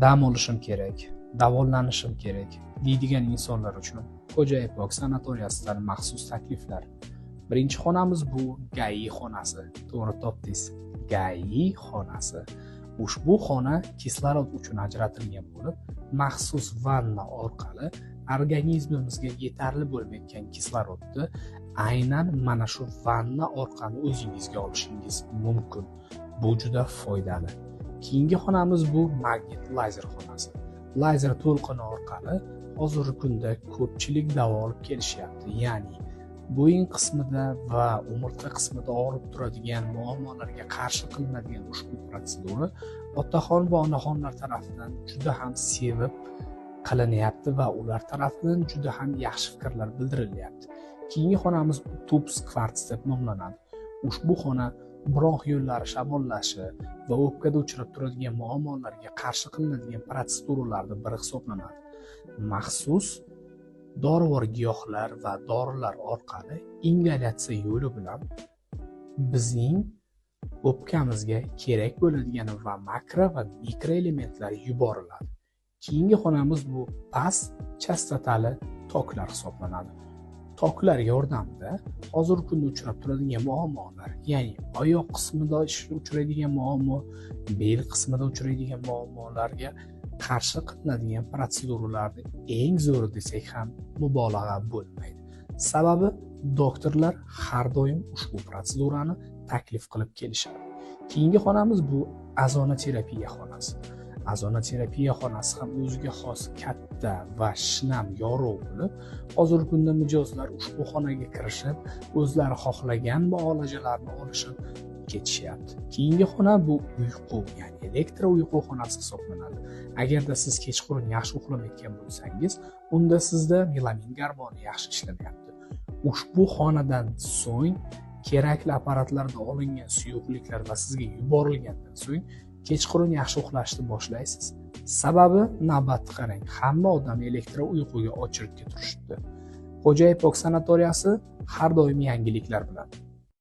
Dam olishim kerak, davolanishim kerak deydigan insonlar uchun Xo'ja Ipok sanatoriyasidan maxsus takliflar. Birinchi xonamiz bu GAI xonasi. To'g'ri topdingiz. GAI xonasi. Ushbu xona kislorod uchun ajratilgan bo'lib, maxsus vanna orqali organizmimizga yetarli bo'lmayotgan kislorodni aynan mana shu vanna orqali o'zingizga olishingiz mumkin. Bu juda foydali. Keyingi xonamiz bu magnit lazer xonasi. Lazer to'lqini orqali hozirgi kunda ko'pchilik davo olib kelishyapti. Ya'ni bo'yin qismida va umurtqa qismida og'rib turadigan muammolarga qarshi qilinadigan ushbu protsedura otaxon va onaxonlar tomonidan juda ham sevib qilinyapti va ular tomonidan juda ham yaxshi fikrlar bildirilyapti. Keyingi xonamiz TUPS kvarts deb nomlanadi. Ushbu xona bronx yo'llari shamollashi va o'pkada uchrab turadigan muammolarga qarshi qilinadigan protseduralardan biri hisoblanadi. Maxsus dorivor giyohlar va dorilar orqali ingalyatsiya yo'li bilan bizning o'pkamizga kerak bo'ladigan va makro va mikro elementlar yuboriladi. Keyingi xonamiz bu past chastotali toklar hisoblanadi. Toklar yordamida hozirgi kunda uchrab turadigan muammolar, ya'ni oyoq qismida uchraydigan muammo, bel qismida uchraydigan muammolarga qarshi qilinadigan protseduralarni eng zo'ri desak ham mubolag'a bo'lmaydi. Sababi doktorlar har doim ushbu protsedurani taklif qilib kelishadi. Keyingi xonamiz bu azonoterapiya xonasi. Azonoterapiya xonasi ham o'ziga xos katta va shinam yorug' bo'lib, hozirgi kunda mijozlar ushbu xonaga kirishib, o'zlari xohlagan muolajalarni olishib ketishyapti. Keyingi xona bu uyqu, ya'ni elektro uyqu xonasi hisoblanadi. Agarda siz kechqurun yaxshi uxlamayotgan bo'lsangiz, unda sizda melanin gormoni yaxshi ishlamayapti. Ushbu xonadan so'ng kerakli apparatlarda olingan suyuqliklar va sizga yuborilgandan so'ng kechqurun yaxshi uxlashni boshlaysiz. Sababi navbatni qarang, hamma odam elektro uyquga ochirib turishibdi. Xo'ja Ipok sanatoriyasi har doim yangiliklar bilan.